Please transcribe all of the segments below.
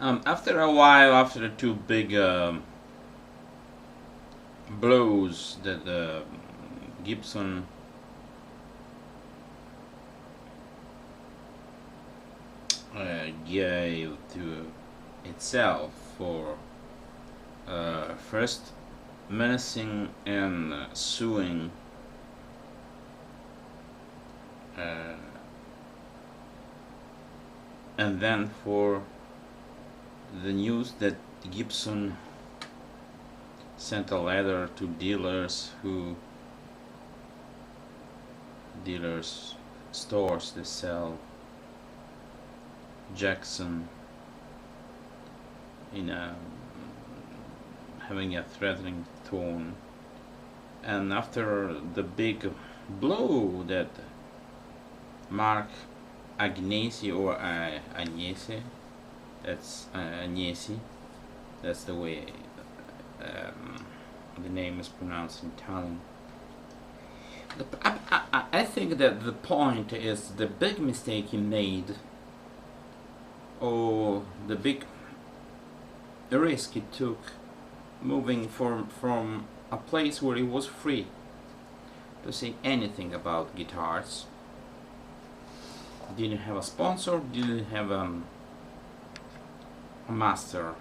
After a while, after the two big blows that Gibson gave to itself for first menacing and suing uh, and then for the news that Gibson sent a letter to dealers stores that sell Jackson in a having a threatening tone. And after the big blow that Mark Agnesi or Agnesi, that's Agnesi, that's the way the name is pronounced in Italian. I think that the point is the big mistake he made, or the big risk he took, moving from a place where he was free to say anything about guitars. Didn't have a sponsor, didn't have a master.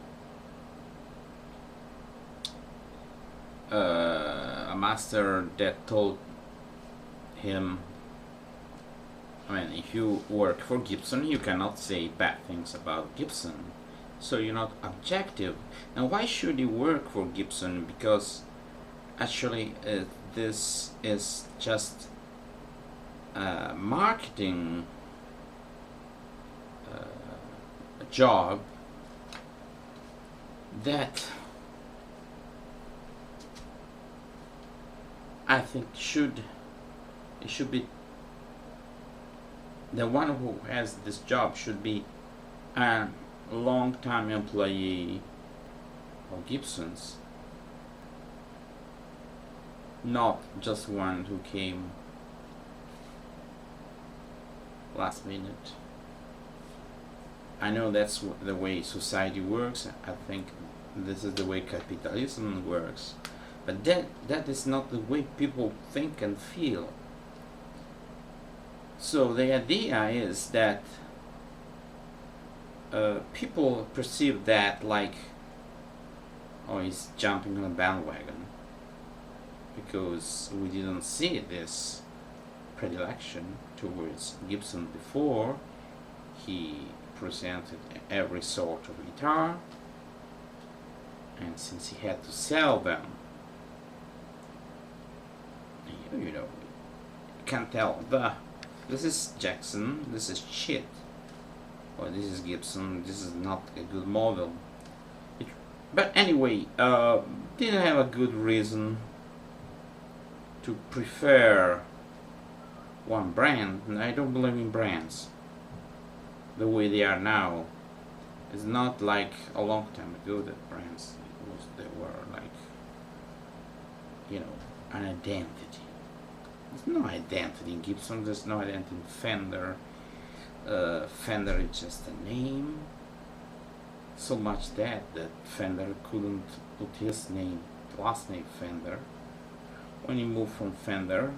A master that told him, I mean, if you work for Gibson, you cannot say bad things about Gibson, so you're not objective. And why should you work for Gibson? Because actually this is just a marketing job that I think it should be the one who has this job should be a long-time employee of Gibson's, not just one who came last minute. I know that's the way society works. I think this is the way capitalism works. But that is not the way people think and feel. So the idea is that people perceive that like, oh, he's jumping on a bandwagon because we didn't see this predilection towards Gibson before. He presented every sort of guitar, and since he had to sell them, you know, you can't tell, this is Jackson, this is shit, or this is Gibson, this is not a good model. But anyway, didn't have a good reason to prefer one brand. And I don't believe in brands the way they are now. It's not like a long time ago that brands they were like, you know, an identity. There's no identity in Gibson, there's no identity in Fender. Fender is just a name. So much that Fender couldn't put his name, last name Fender, when he moved from Fender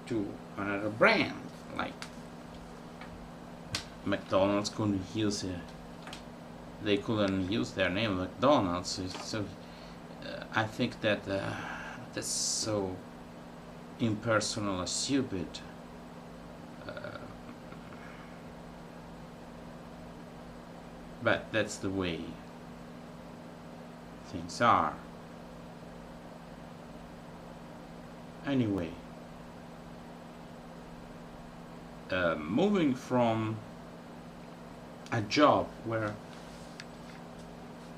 to another brand. Like McDonald's couldn't use it. They couldn't use their name McDonald's. So I think that that's so impersonal and stupid. But that's the way things are. Anyway, moving from a job where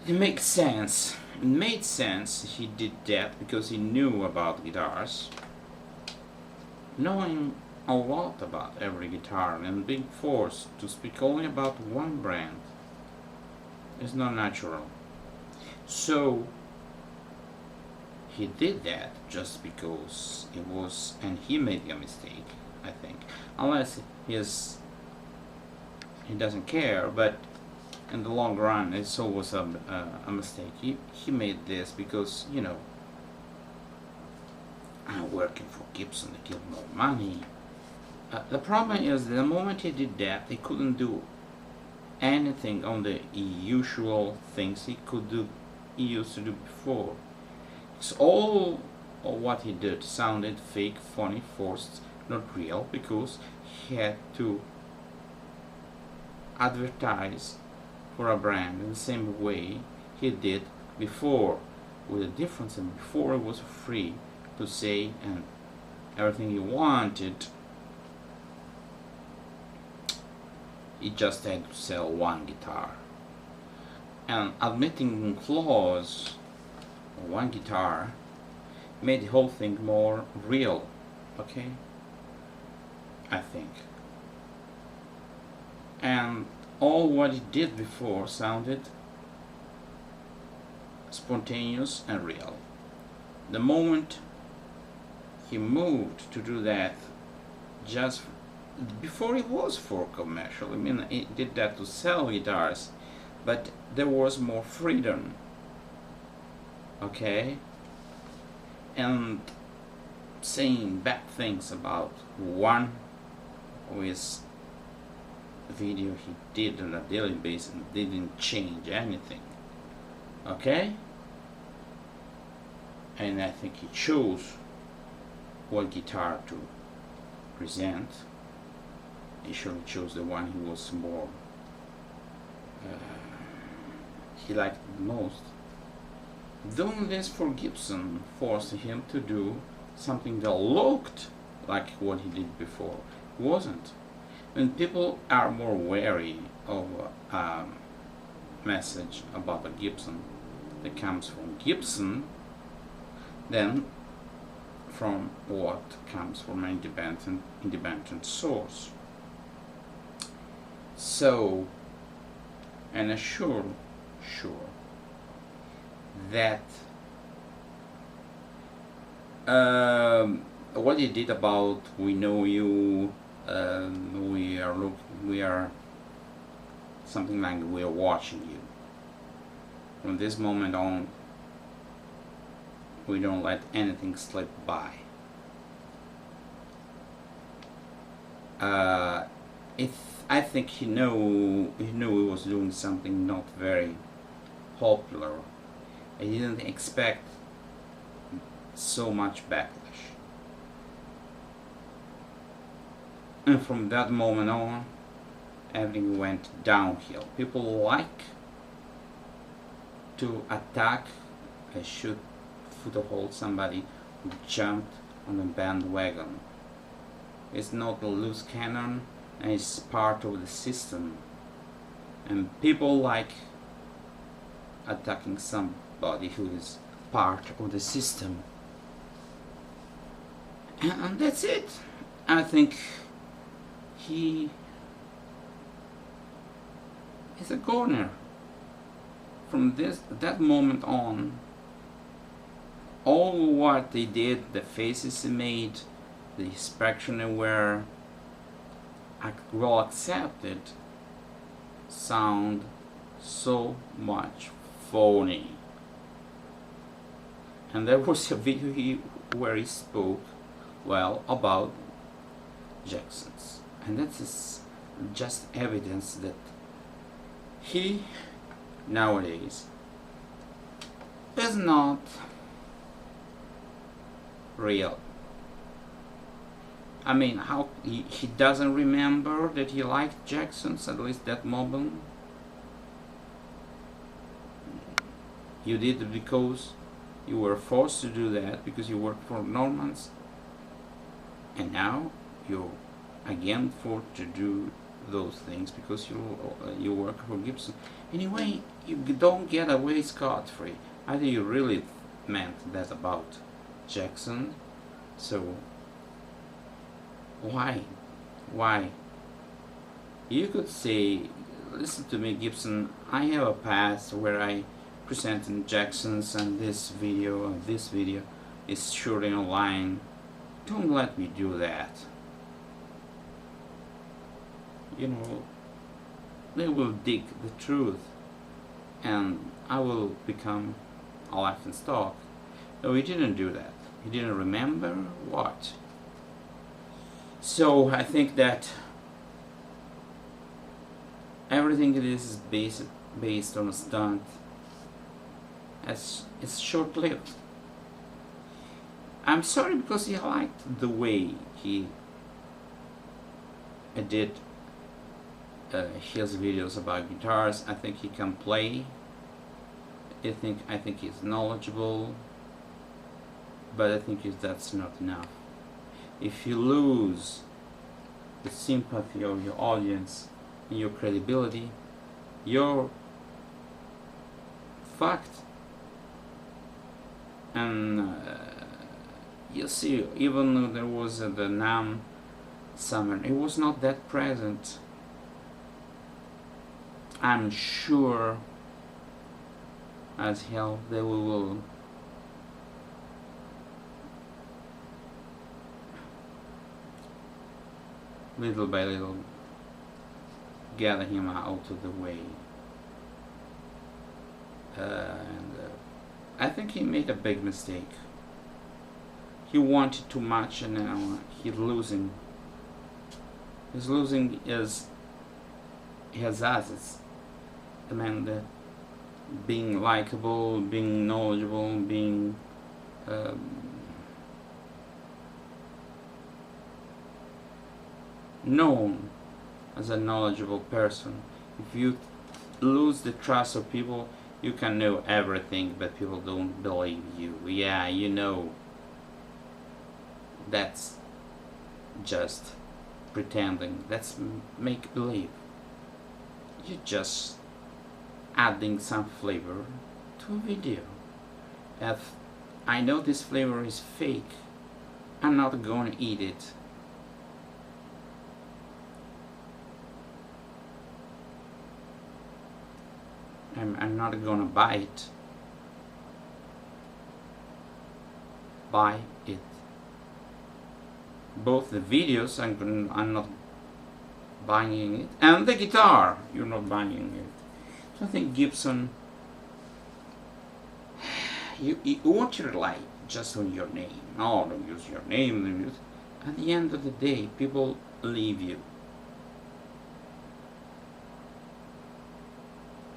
it makes sense. It made sense he did that because he knew about guitars. Knowing a lot about every guitar and being forced to speak only about one brand is not natural. So he did that just because it was, and he made a mistake, I think. Unless he doesn't care, but in the long run, it's always a mistake. He made this because, you know, I'm working for Gibson to get more money. The problem is the moment he did that, he couldn't do anything on the usual things he used to do before. It's all of what he did sounded fake, funny, forced, not real, because he had to advertise for a brand in the same way he did before, with a difference. And before it was free to say and everything he wanted. He just had to sell one guitar. And admitting flaws of one guitar made the whole thing more real, okay? I think. And all what he did before sounded spontaneous and real. The moment he moved to do that, just before it was for commercial, I mean, he did that to sell guitars, but there was more freedom, okay? And saying bad things about one with video he did on a daily basis and didn't change anything, okay? And I think he chose what guitar to present. He surely chose the one he was more he liked the most. Doing this for Gibson forced him to do something that looked like what he did before. Wasn't. When people are more wary of a message about a Gibson that comes from Gibson than from what comes from an independent source. So, and sure that what he did about "we know you," we are something like "we are watching you." From this moment on, we don't let anything slip by. I think he knew he was doing something not very popular. He didn't expect so much backlash. And from that moment on, everything went downhill. People like to attack and shoot foothold somebody who jumped on the bandwagon. It's not a loose cannon, and it's part of the system. And people like attacking somebody who is part of the system. And that's it. I think he is a goner. From that moment on, all what they did, the faces he made, the expression they were well accepted, sound so much phony. And there was a video where he spoke well about Jackson's, and that is just evidence that he nowadays is not real. I mean, how he doesn't remember that he liked Jackson's, at least that moment. You did it because you were forced to do that, because you worked for Normans, and now you're again forced to do those things because you work for Gibson. Anyway, you don't get away scot-free. Either you really meant that about Jackson, so why? You could say, listen to me, Gibson, I have a past where I presented Jackson's, and this video is surely online. Don't let me do that. You know, they will dig the truth, and I will become a laughing stock. No, he didn't do that. He didn't remember what. So I think that everything it is based on a stunt. It's short-lived. I'm sorry because I liked the way he did his videos about guitars. I think he can play. I think he's knowledgeable, but I think that's not enough. If you lose the sympathy of your audience and your credibility, you're fucked. And you see, even though there was the NAMM summer, it was not that present. I'm sure as hell they will little by little gather him out of the way. I think he made a big mistake. He wanted too much and now he's losing. He's losing his assets. I mean, being likable, being knowledgeable, being known as a knowledgeable person. If you lose the trust of people, you can know everything, but people don't believe you. Yeah, you know. That's just pretending. That's make-believe. You're just adding some flavor to a video. If I know this flavor is fake, I'm not going to eat it. I'm not gonna buy it. Buy it. Both the videos, I'm not buying it, and the guitar, you're not buying it. So I think Gibson, you want your light just on your name. No, don't use your name. Don't use. At the end of the day, people leave you.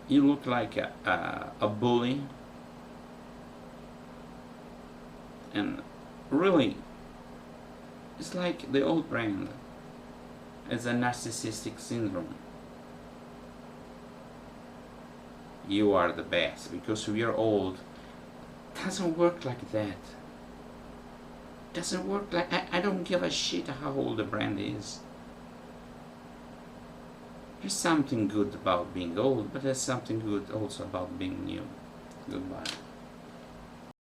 You look like a bully, and really, it's like the old brand. It's a narcissistic syndrome. You are the best because we are old. Doesn't work like that. Doesn't work like I don't give a shit how old the brand is. There's something good about being old, but there's something good also about being new. Goodbye.